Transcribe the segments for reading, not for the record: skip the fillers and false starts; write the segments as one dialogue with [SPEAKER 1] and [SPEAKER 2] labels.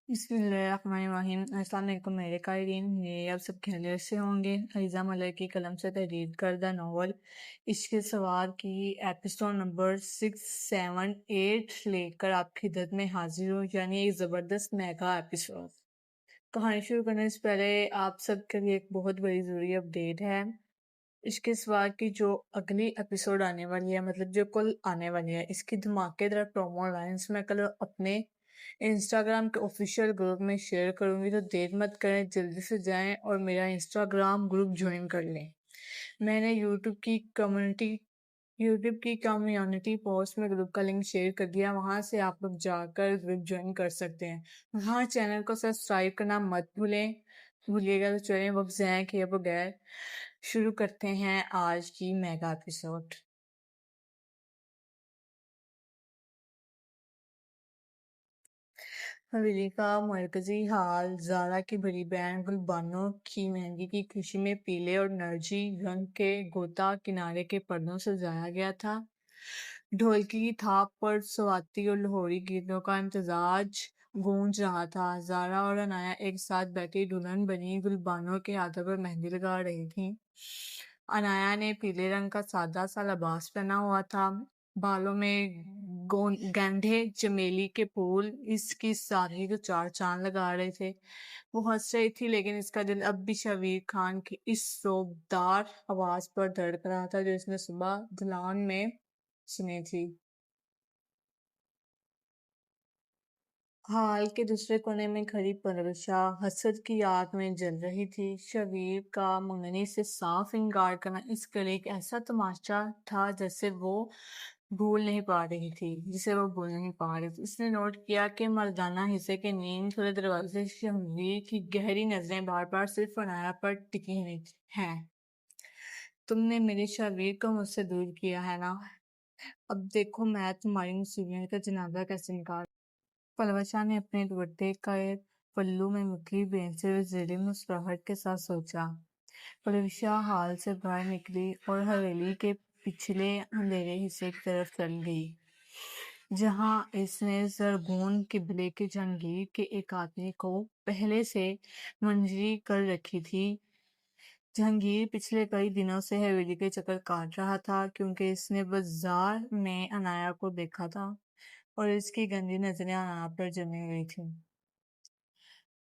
[SPEAKER 1] بسم اللہ الرحمن الرحیم۔ السلام علیکم میرے قائدین، یہ آپ سب خیریت سے ہوں گے۔ علیزہ ملک کی قلم سے تحریر کردہ ناول عشق سوار کی ایپیسوڈ نمبر 6، 7، 8 لے کر آپ کی خدمت میں حاضر ہوں، یعنی ایک زبردست میگا ایپیسوڈ۔ کہانی شروع کرنے سے پہلے آپ سب کے لیے ایک بہت بڑی ضروری اپڈیٹ ہے۔ عشق سوار کی جو اگلی ایپیسوڈ آنے والی ہے، مطلب جو کل آنے والی ہے، اس کی دھماکے دار پرومو لائنز میں کل اپنے انسٹاگرام کے آفیشیل گروپ میں شیئر کروں گی، تو دیر مت کریں، جلدی سے جائیں اور میرا انسٹاگرام گروپ جوائن کر لیں۔ میں نے یوٹیوب کی کمیونٹی پوسٹ میں گروپ کا لنک شیئر کر دیا، وہاں سے آپ لوگ جا کر گروپ جوائن کر سکتے ہیں۔ وہاں چینل کو سبسکرائب کرنا مت بھولیے گا۔ تو چلیں وقت ضائع کیے بغیر شروع کرتے ہیں آج کی میگا ایپیسوڈ۔ حویلی کا مرکزی ہال زارا کی بڑی بہن گلبانو کی مہندی کی خوشی میں پیلے اور نارنجی رنگ کے گوتا کنارے کے پردوں سے سجایا گیا تھا۔ ڈھولکی کی تھاپ پر سواتی اور لاہوری گیتوں کا امتزاج گونج رہا تھا۔ زارا اور عنایا ایک ساتھ بیٹھی دلہن بنی گلبانو کے ہاتھوں پر مہندی لگا رہی تھیں۔ عنایا نے پیلے رنگ کا سادہ سا لباس پہنا ہوا تھا، بالوں میں گینڈھے چمیلی کے پھول اس کی سادگی کو چار چاند لگا رہے تھے۔ وہ ہنس رہی تھی، لیکن اس کا دل اب بھی شبیر خان کی اس سوگدار آواز پر دھڑک رہا تھا جو اس نے صبح دلان میں سنی تھی۔ ہال کے دوسرے کونے میں کھڑی پروشا حسد کی آگ میں جل رہی تھی۔ شبیر کا منگنی سے صاف انکار کرنا اس کے لیے ایک ایسا تماشا تھا جسے وہ بھول نہیں پا رہی تھی۔ اس نے نوٹ کیا کہ مردانہ حصے کے نیند کھلے دروازے سے شبیر کی گہری نظریں بار بار صرف عنایا پر ٹکی ہوئی ہیں۔ تم نے میرے شبیر کو مجھ سے دور کیا ہے نا، اب دیکھو میں تمہاری مصیبت کا جنازہ کیسے نکال۔ پلوشا نے اپنے دوپٹے کا پلو میں مکھی بھینچتے ہوئے زیر مسکراہٹ کے ساتھ سوچا۔ پلوشا ہال سے باہر نکلی اور حویلی کے پچھلے اندھیرے حصے کی طرف چل گئی، جہاں اس نے زرغون قبلے کے جہانگیر کے ایک آدمی کو پہلے سے منظوری کر رکھی تھی۔ جہانگیر پچھلے کئی دنوں سے حویلی کے چکر کاٹ رہا تھا، کیونکہ اس نے بازار میں عنایا کو دیکھا تھا اور اس کی گندی نظریں عنایا پر جمی ہوئی تھیں۔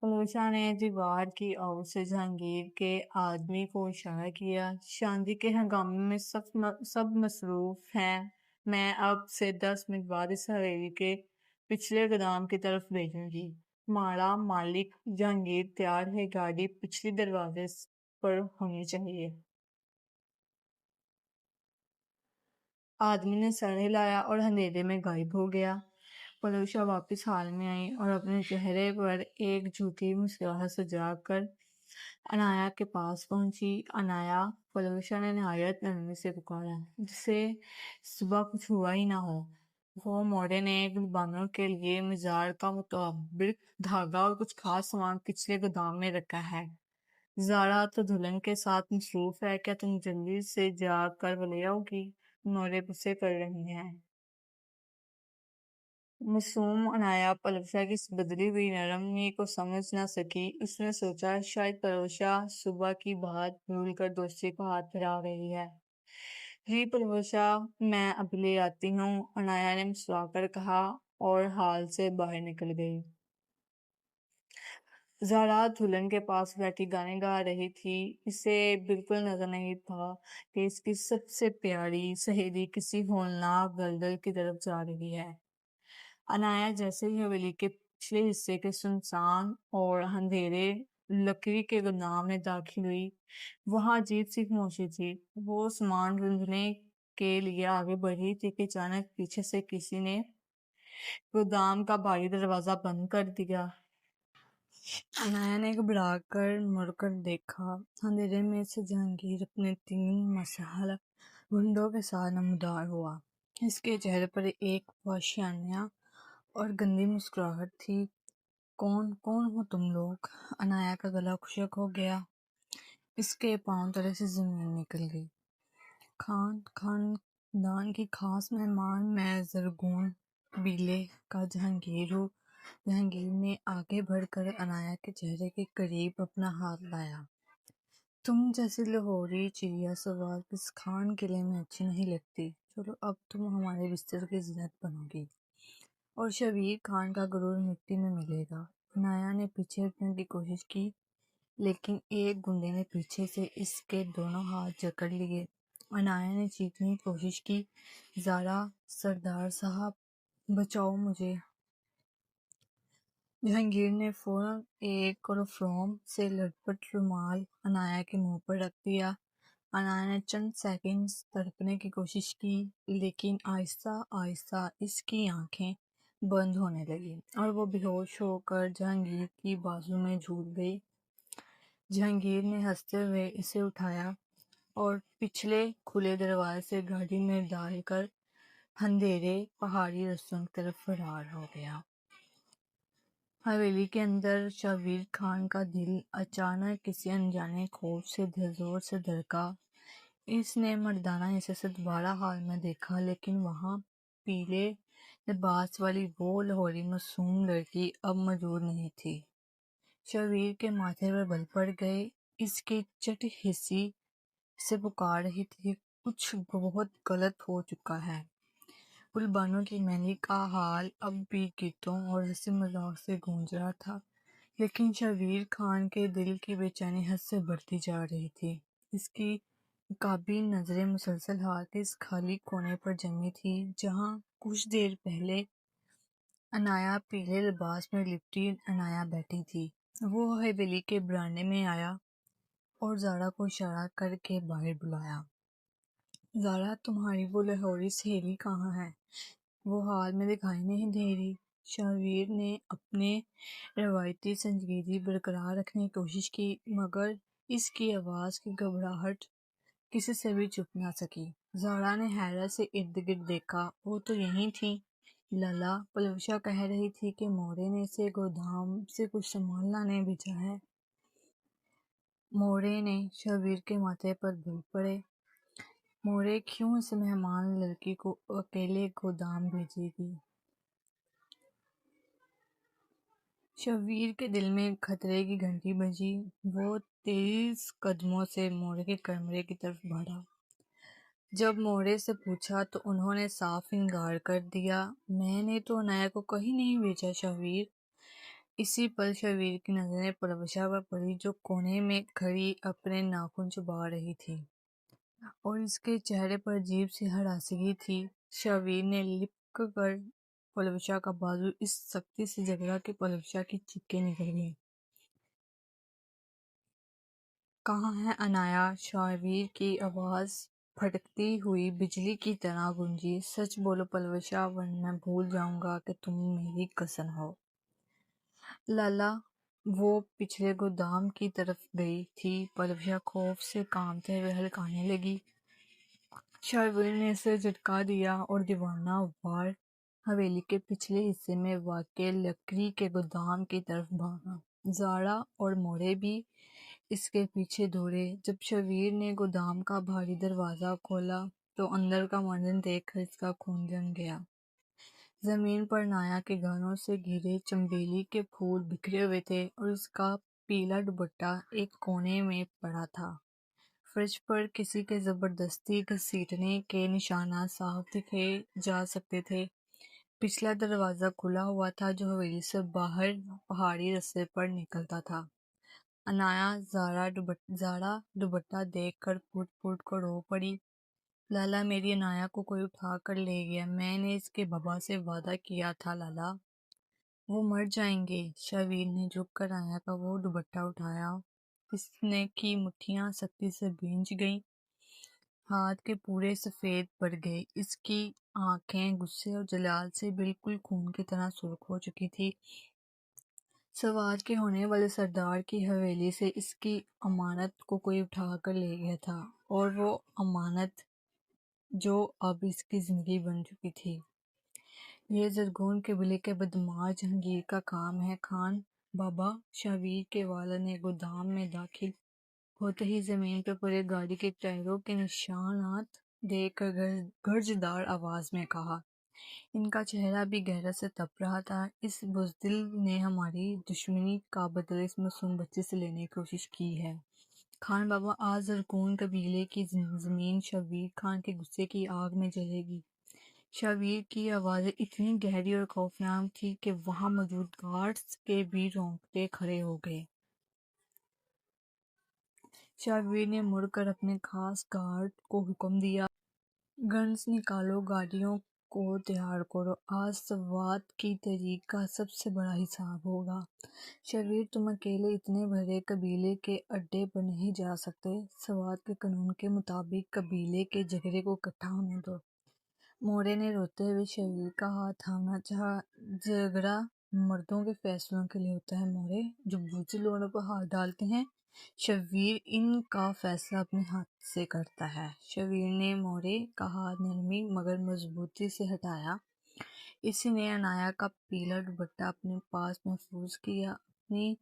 [SPEAKER 1] پلوشا نے دیوار کی اور سے جہانگیر کے آدمی کو اشارہ کیا۔ شادی کے ہنگامے میں سب مصروف ہیں، میں اب سے 10 منٹ بعد اس حویلی کے پچھلے گودام کی طرف بھیجوں گی۔ ہمارا مالک جہانگیر تیار ہے، گاڑی پچھلی دروازے پر ہونی چاہیے۔ آدمی نے سر ہلایا اور اندھیرے میں غائب ہو گیا۔ پلوشا واپس ہال میں آئی اور اپنے چہرے پر ایک جھوٹی مسکراہٹ سجا کر عنایا کے پاس پہنچی۔ عنایا، پلوشا نے نہایت نرمی سے پکارا، جسے صبح کچھ ہوا ہی نہ ہو۔ وہ موڑے نے گلبانو کے لیے مزار کا مطابق دھاگا اور کچھ خاص سامان پچھلے گودام میں رکھا ہے۔ زارا تو دلہن کے ساتھ مصروف ہے، کیا تم جلدی سے جا کر وہ لے آؤ گی؟ نورے غصے کر رہی ہیں۔ معصوم عنایا پلوشا کی اس بدلی ہوئی نرمی کو سمجھ نہ سکی۔ اس نے سوچا شاید پلوشا صبح کی بات بھول کر دوستی کو ہاتھ پھیلا رہی ہے۔ جی پلوشا، میں اب لے آتی ہوں، عنایا نے مسکرا کر کہا اور ہال سے باہر نکل گئی۔ زارا دلہن کے پاس بیٹھی گانے گا رہی تھی۔ اسے بالکل نظر نہیں تھا کہ اس کی سب سے پیاری سہیلی کسی ہولناک دلدل کی طرف جا رہی ہے۔ عنایا جیسے ہی حویلی کے پچھلے حصے کے سنسان اور اندھیرے لکڑی کے گودام میں داخل ہوئی، وہاں عجیب سی خاموشی تھی۔ وہ سامان ڈھونڈنے کے لیے آگے بڑھی تھی کہ اچانک پیچھے سے کسی نے گودام کا بھاری دروازہ بند کر دیا۔ عنایا نے گھبرا کر مڑ کر دیکھا۔ اندھیرے میں سے جہانگیر اپنے 3 مسلح گنڈوں کے ساتھ نمودار ہوا۔ اس کے چہرے پر ایک وحشیانہ اور گندی مسکراہٹ تھی۔ کون ہو تم لوگ؟ عنایا کا گلا خشک ہو گیا، اس کے پاؤں تلے سے زمین نکل گئی۔ خاندان کی خاص مہمان، میں زرغون قبیلے کا جہانگیر ہوں، جہانگیر نے آگے بڑھ کر عنایا کے چہرے کے قریب اپنا ہاتھ لایا۔ تم جیسی لاہوری چڑیا سوار کس خان قلعے میں اچھی نہیں لگتی، چلو اب تم ہمارے بستر کی زینت بنو گی اور شبیر خان کا غرور مٹی میں ملے گا۔ عنایا نے پیچھے ہٹنے کی کوشش کی لیکن ایک گنڈے نے پیچھے سے اس کے دونوں ہاتھ جکڑ لیے۔ عنایا نے چیخنے کی کوشش کی، زارا، سردار صاحب بچاؤ مجھے۔ جہانگیر نے فوراً ایک کلوروفارم سے لٹپٹ رومال عنایا کے منہ پر رکھ دیا۔ عنایا نے چند سیکنڈز تڑپنے کی کوشش کی لیکن آہستہ آہستہ اس کی آنکھیں بند ہونے لگیں اور وہ بے ہوش ہو کر جہانگیر کی بازو میں جھول گئی۔ جہانگیر نے ہنستے ہوئے اسے اٹھایا اور پچھلے کھلے دروازے سے گاڑی میں ڈال کر اندھیرے پہاڑی رستوں کی طرف فرار ہو گیا۔ حویلی کے اندر شبیر خان کا دل اچانک کسی انجانے خوف سے زور سے دھڑکا۔ اس نے مردانہ حیثیت سے دوبارہ حال میں دیکھا لیکن وہاں پیلے لباس والی وہ لاہوری معصوم لڑکی اب موجود نہیں تھی۔ شبیر کے ماتھے پر بل پڑ گئے، اس کی چٹ حسی سے پکار رہی تھی، کچھ بہت غلط ہو چکا ہے۔ گلبانو کی مہندی کا حال اب بھی گیتوں اور ہنسی مذاق سے گونج رہا تھا لیکن شبیر خان کے دل کی بے چینی حد سے بڑھتی جا رہی تھی۔ اس کی نقابی نظریں مسلسل ہال کے اس خالی کونے پر جمی تھی جہاں کچھ دیر پہلے عنایا پیلے لباس میں لپٹی عنایا بیٹھی تھی۔ وہ حویلی کے برانڈے میں آیا اور زارا کو اشارہ کر کے باہر بلایا۔ زارا، تمہاری وہ لاہوری سہیلی کہاں ہے؟ وہ حال میں دکھائی نہیں دے رہی۔ شبیر نے اپنے روایتی سنجیدگی برقرار رکھنے کی کوشش کی مگر اس کی آواز کی گھبراہٹ کسی سے بھی چھپ نہ سکی۔ زارا نے حیرت سے ارد گرد دیکھا، وہ تو یہیں تھی۔ لالا، پلوشا کہہ رہی تھی کہ مورے نے اسے گودام سے کچھ سامان لانے بھیجا ہے۔ مورے نے شبیر کے ماتھے پر بل پڑے۔ مورے کیوں اس مہمان لڑکی کو اکیلے گودام بھیجے گی؟ شبیر کے دل میں خطرے کی گھنٹی بجی۔ وہ تیز قدموں سے مورے کے کمرے کی طرف بڑھا۔ جب مورے سے پوچھا تو انہوں نے صاف انکار کر دیا، میں نے تو عنایا کو کہیں نہیں بھیجا شبیر۔ اسی پل شبیر کی نظریں پلوشا پر پڑی جو کونے میں کھڑی اپنے ناخن چبا رہی تھی اور اس کے چہرے پر عجیب سی ہراسگی تھی۔ شبیر نے لپک کر پلوشا کا بازو اس سختی سے جکڑا کہ پلوشا کی چیخیں نکل گئیں۔ کہاں ہے عنایا؟ شبیر کی آواز پھٹکتی ہوئی بجلی کی طرح گونجی۔ سچ بولو پلوشا ورنہ میں بھول جاؤں گا کہ تم میری کزن ہو۔ لالا، وہ پچھلے گودام کی طرف گئی تھی۔ پلوشا خوف سے کانپتے ہوئے ہلکانے لگی۔ شبیر نے اسے جھٹکا دیا اور دیوانہ وار حویلی کے پچھلے حصے میں واقع لکڑی کے گودام کی طرف بھاگا۔ زارا اور مورے بھی اس کے پیچھے دوڑے۔ جب شبیر نے گودام کا بھاری دروازہ کھولا تو اندر کا منظر دیکھ کر اس کا خون جم گیا۔ زمین پر عنایا کے گانوں سے گھرے چنبیلی کے پھول بکھرے ہوئے تھے اور اس کا پیلا دوپٹہ ایک کونے میں پڑا تھا۔ فرش پر کسی کے زبردستی گھسیٹنے کے نشانات صاف دیکھے جا سکتے تھے۔ پچھلا دروازہ کھلا ہوا تھا جو حویلی سے باہر پہاڑی رستے پر نکلتا تھا۔ عنایا زارا دوپٹہ دیکھ کر پھٹ پھٹ کر رو پڑی۔ لالا، میری عنایا کو کوئی اٹھا کر لے گیا، میں نے اس کے بابا سے وعدہ کیا تھا لالا، وہ مر جائیں گے۔ شبیر نے جھک کر عنایا کا وہ دوپٹہ اٹھایا، اس نے کی مٹھیاں سختی سے بھیج گئیں، ہاتھ کے پورے سفید پڑ گئے۔ اس کی آنکھیں غصے اور جلال سے بالکل خون کی طرح سرخ ہو چکی تھی۔ سوار کے ہونے والے سردار کی حویلی سے اس کی امانت کو کوئی اٹھا کر لے گیا تھا اور وہ امانت جو اب اس کی زندگی بن چکی تھی۔ یہ زرغون قبیلے کے بدماش جہانگیر کا کام ہے خان بابا۔ شبیر کے والد نے گودام میں داخل ہوتے ہی زمین پر پڑے گاڑی کے ٹائروں کے نشانات دیکھ کر گرجدار آواز میں کہا، ان کا چہرہ بھی غیرت سے تپ رہا تھا۔ اس بزدل نے ہماری دشمنی کا بدلہ اس معصوم بچے سے لینے کی کوشش کی ہے۔ خان بابا، آج زرکون قبیلے کی زمین شبیر خان کے غصے کی آگ میں جلے گی۔ شبیر کی آوازیں اتنی گہری اور خوفناک تھی کہ وہاں موجود گارڈز کے بھی رونگٹے کھڑے ہو گئے۔ شبیر نے مڑ کر اپنے خاص گارڈ کو حکم دیا، گنز نکالو، گاڑیوں کو تیار کرو، آج سوات کی تحریک کا سب سے بڑا حساب ہوگا۔ شبیر، تم اکیلے اتنے بڑے قبیلے کے اڈے پر نہیں جا سکتے۔ سوات کے قانون کے مطابق قبیلے کے جھگڑے کو اکٹھا ہونے دو۔ مورے نے روتے ہوئے شبیر کا ہاتھ تھامنا چاہا۔ جھگڑا مردوں کے فیصلوں کے لیے ہوتا ہے مورے، جو بزدل لوگوں پر ہاتھ ڈالتے ہیں۔ شبیر ان کا فیصلہ اپنے ہاتھ سے کرتا ہے۔ شبیر نے مورے کا ہاتھ نرمی مگر مضبوطی سے ہٹایا۔ اس نے عنایہ کا پیلا دوپٹہ اپنے پاس محفوظ کیا، اپنی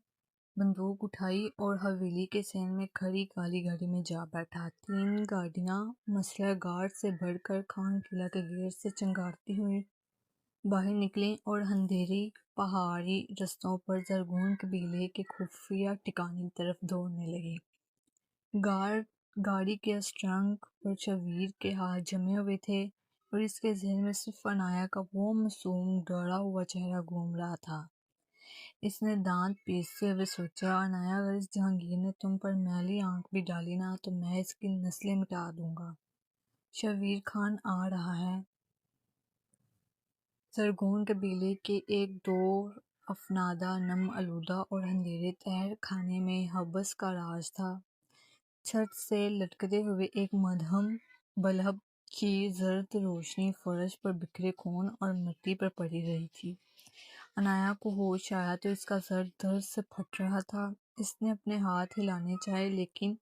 [SPEAKER 1] بندوق اٹھائی اور حویلی کے صحن میں کھڑی کالی گاڑی میں جا بیٹھا۔ 3 گاڑیاں مسلح گارڈ سے بھر کر خان قلعہ کے گیٹ سے چنگھاڑتی ہوئی باہر نکلیں اور اندھیری پہاڑی رستوں پر زرغون قبیلے کے خفیہ ٹھکانے کی طرف دوڑنے لگی۔ گاڑی کے اسٹرنگ پر شبیر کے ہاتھ جمے ہوئے تھے اور اس کے ذہن میں صرف عنایہ کا وہ معصوم ڈرا ہوا چہرہ گھوم رہا تھا۔ اس نے دانت پیستے ہوئے سوچا، عنایہ، اگر اس جہانگیر نے تم پر میلی آنکھ بھی ڈالی نا تو میں اس کی نسلیں مٹا دوں گا۔ شبیر خان آ رہا ہے۔ زرغون قبیلے کے ایک دور افنادہ، نم آلودہ اور اندھیرے تہہ خانے میں حبس کا راز تھا۔ چھت سے لٹکتے ہوئے ایک مدھم بلب کی زرد روشنی فرش پر بکھرے خون اور مٹی پر پڑی رہی تھی۔ عنایہ کو ہوش آیا تو اس کا سر درد سے پھٹ رہا تھا۔ اس نے اپنے ہاتھ ہلانے چاہے لیکن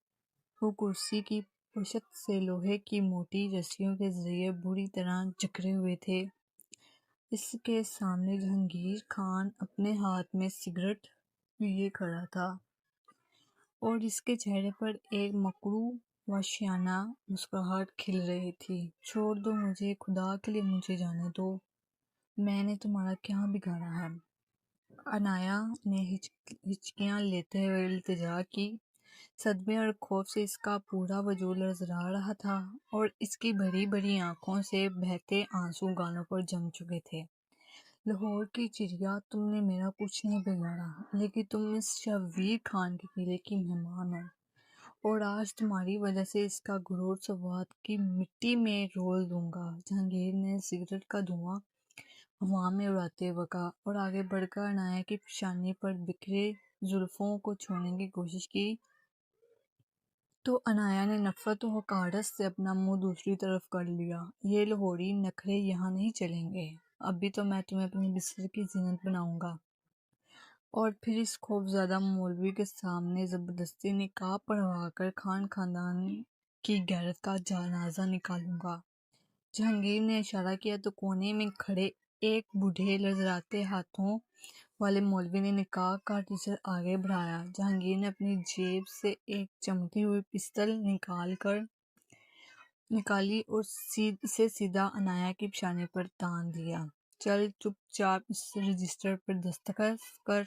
[SPEAKER 1] وہ کرسی کی پشت سے لوہے کی موٹی رسیوں کے ذریعے بری طرح جکڑے ہوئے تھے۔ اس کے سامنے جہانگیر خان اپنے ہاتھ میں سگریٹ لیے کھڑا تھا اور اس کے چہرے پر ایک مکروہ وحشیانہ مسکراہٹ کھل رہی تھی۔ چھوڑ دو مجھے، خدا کے لیے مجھے جانے دو، میں نے تمہارا کیا بگاڑا ہے؟ عنایہ نے ہچکیاں لیتے ہوئے التجا کی۔ صدمے اور خوف سے اس کا پورا وجود لرزا رہا تھا اور اس کی بڑی بڑی آنکھوں سے بہتے آنسو گالوں پر جم چکے تھے۔ لاہور کی چڑیا، تم نے میرا کچھ نہیں بگاڑا، لیکن تم اس شبیر خان کے قلعے کی مہمان ہو اور آج تمہاری وجہ سے اس کا غرور سوات کی مٹی میں رول دوں گا۔ جہانگیر نے سگریٹ کا دھواں ہوا میں اڑاتے ہوئے کہا اور آگے بڑھ کر عنایہ کی پیشانی پر بکھرے زلفوں کو چھونے کی کوشش کی تو عنایہ نے نفرت و حقارت سے اپنا منہ دوسری طرف کر لیا۔ یہ لاہوری نخرے یہاں نہیں چلیں گے، ابھی تو میں تمہیں اپنی بستر کی زینت بناؤں گا اور پھر اس خوفزدہ مولوی کے سامنے زبردستی نقاب پڑھوا کر خان خاندان کی غیرت کا جنازہ نکالوں گا۔ جہانگیر نے اشارہ کیا تو کونے میں کھڑے ایک بوڑھے لرزاتے ہاتھوں والے مولوی نے نقاب کا ٹیچر آگے بڑھایا۔ جہانگیر نے اپنی جیب سے ایک چمکتی ہوئی پستل نکالی اور اسے سیدھا عنایہ کی پیشانی پر تان دیا۔ چل چپ چاپ اس رجسٹر پر دستخط کر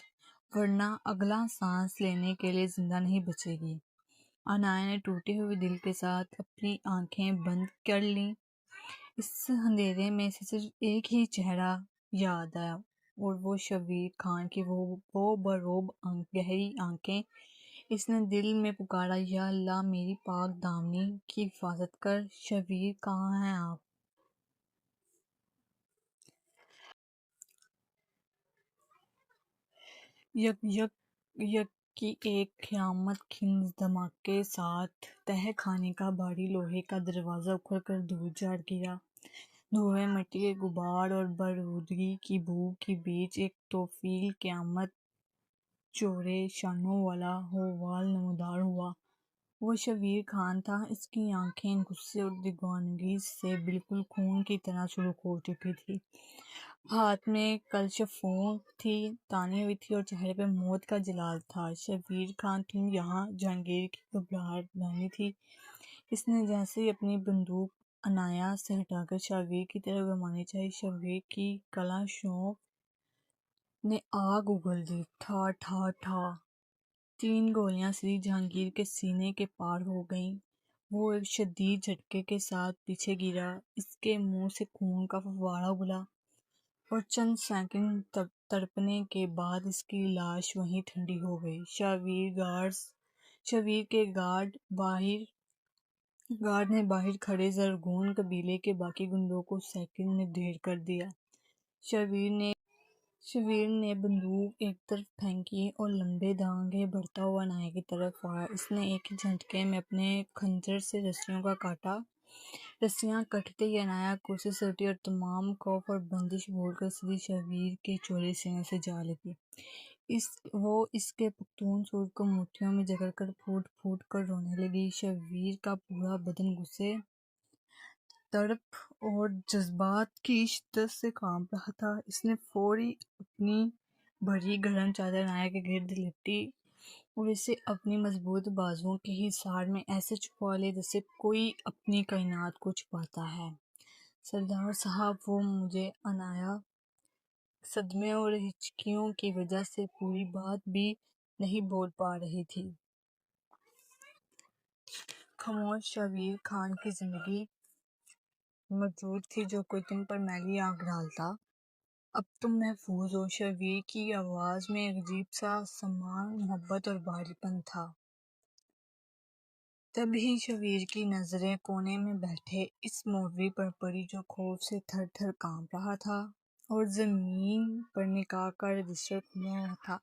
[SPEAKER 1] ورنہ اگلا سانس لینے کے لیے زندہ نہیں بچے گی۔ عنایہ نے ٹوٹے ہوئے دل کے ساتھ اپنی آنکھیں بند کر لیں۔ اس اندھیرے میں اسے صرف ایک ہی چہرہ یاد آیا اور وہ شبیر خان کی وہ برعب گہری آنکھیں۔ اس نے دل میں پکارا، یا اللہ میری پاک دامنی کی حفاظت کر۔ شبیر، کہاں ہیں آپ؟ یک کی ایک قیامت خیز دھماکے کے ساتھ تہہ خانے کا بھاری لوہے کا دروازہ اکھڑ کر دور جا گرا۔ دھوئیں، مٹی کے غبار اور بارودگی کی بو کے بیچ ایک طویل قیامت چوڑے شانوں والا ہوال نمودار ہوا۔ وہ شبیر خان تھا۔ اس کی آنکھیں غصے اور دیوانگی سے بالکل خون کی طرح سرخ ہو چکی تھیں۔ ہاتھ میں کلشفوں تانی ہوئی تھی اور چہرے پہ موت کا جلال تھا۔ شبیر خان، تم یہاں؟ جہانگیر کی گھبراہٹ بڑھتی تھی۔ اس نے جیسے ہی اپنی بندوق عنایا سے ہٹا کر شبیر کی طرف گھمانی چاہی۔ شبیر کی کلاں شوق نے آگ اگل دی۔ ٹھا ٹھا ٹھا 3 گولیاں سری جہانگیر کے سینے کے پار ہو گئیں۔ وہ ایک شدید جھٹکے کے ساتھ پیچھے گرا، اس کے منہ سے خون کا فوارہ اگلا اور چند سیکنڈ تڑپنے کے بعد اس کی لاش وہیں ٹھنڈی ہو گئی۔ شبیر کے گارڈ نے باہر کھڑے زرغون قبیلے کے باقی گنڈوں کو سیکنڈ میں ڈھیر کر دیا۔ شبیر نے بندوق ایک طرف پھینکی اور لمبے دھاگے بڑھتا ہوا عنایا کی طرف پھاڑا۔ اس نے ایک ہی جھٹکے میں اپنے خنجر سے رسیوں کا کاٹا۔ رسیاں کٹتے ہی عنایا کرسی سے اٹھی اور تمام خوف اور بندش بھول کر سیدھی شبیر کے چوڑے سینے سے جا لگی۔ وہ اس کے پختون سوٹ کو مٹھیوں میں جکڑ کر پھوٹ پھوٹ کر رونے لگی۔ شبیر کا پورا بدن غصے، تڑپ اور جذبات کی شدت سے کانپ رہا تھا۔ اس نے فوری اپنی بھری گرم چادر عنایا کے گرد لپیٹی اور اسے اپنی مضبوط بازوؤں کے حصار میں ایسے چھپا لیا جیسے کوئی اپنی کائنات کو چھپاتا ہے۔ سردار صاحب، وہ مجھے عنایا صدمے اور ہچکیوں کی وجہ سے پوری بات بھی نہیں بول پا رہی تھی۔ خاموش شبیر خان کی زندگی موجود تھی جو کوئی تم پر میلی آنکھ ڈالتا۔ اب تم محفوظ ہو۔ شبیر کی آواز میں ایک عجیب سا سماں محبت اور بھاری پن تھا۔ تبھی شبیر کی نظریں کونے میں بیٹھے اس مولوی پر پڑی جو خوف سے تھر تھر کانپ رہا تھا اور زمین پر نکاح کا رجسٹر کھولا ہوا تھا۔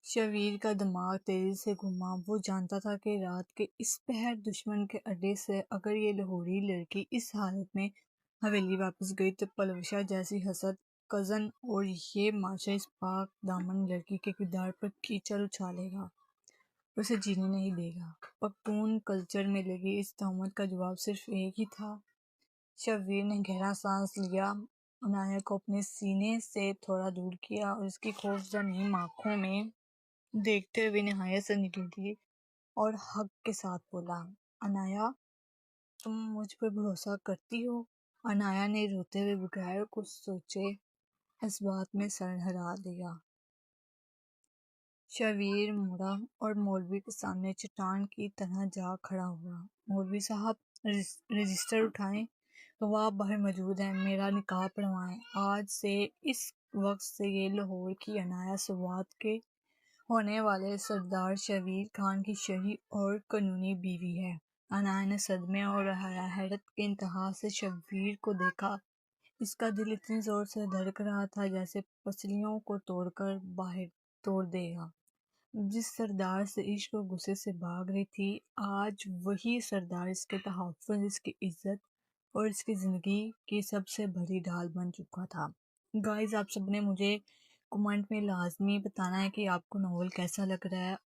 [SPEAKER 1] شبیر کا دماغ تیزی سے گھوما۔ وہ جانتا تھا کہ رات کے اس پہر دشمن کے اڈے سے اگر یہ لاہوری لڑکی اس حالت میں حویلی واپس گئی تو پلوشہ جیسی حسد کزن اور یہ معاشرہ اس پاک دامن لڑکی کے کردار پر کیچڑ اچھالے گا، اسے جینے نہیں دے گا۔ پختون کلچر میں لگی اس تہمت کا جواب صرف ایک ہی تھا۔ شبیر نے گہرا سانس لیا، عنایا کو اپنے سینے سے تھوڑا دور کیا اور اس کی خوفزدہ نیم آنکھوں میں دیکھتے ہوئے نہایت سنجیدگی اور حق کے ساتھ بولا، عنایا، تم مجھ پر بھروسہ کرتی ہو؟ عنایا نے روتے ہوئے بغیر کچھ سوچے اس بات میں سر ہلا دیا۔ شبیر مڑا اور مولوی کے سامنے چٹان کی طرح جا کھڑا ہوا۔ مولوی صاحب، رجسٹر اٹھائیں، گواہ باہر موجود ہیں، میرا نکاح پڑھوائیں۔ آج سے اس وقت سے یہ لاہور کی عنایا سوات کے ہونے والے سردار شبیر خان کی شرعی اور قانونی بیوی ہے۔ عنایا نے صدمے اور حیرت کی انتہا سے شبیر کو دیکھا۔ اس کا دل اتنی زور سے دھڑک رہا تھا جیسے پسلیوں کو توڑ کر باہر توڑ دے گا۔ جس سردار سے عشق و غصے سے بھاگ رہی تھی، آج وہی سردار اس کے تحفظ، اس کی عزت اور اس کی زندگی کی سب سے بڑی ڈھال بن چکا تھا۔ گائز، آپ سب نے مجھے کمنٹ میں لازمی بتانا ہے کہ آپ کو ناول کیسا لگ رہا ہے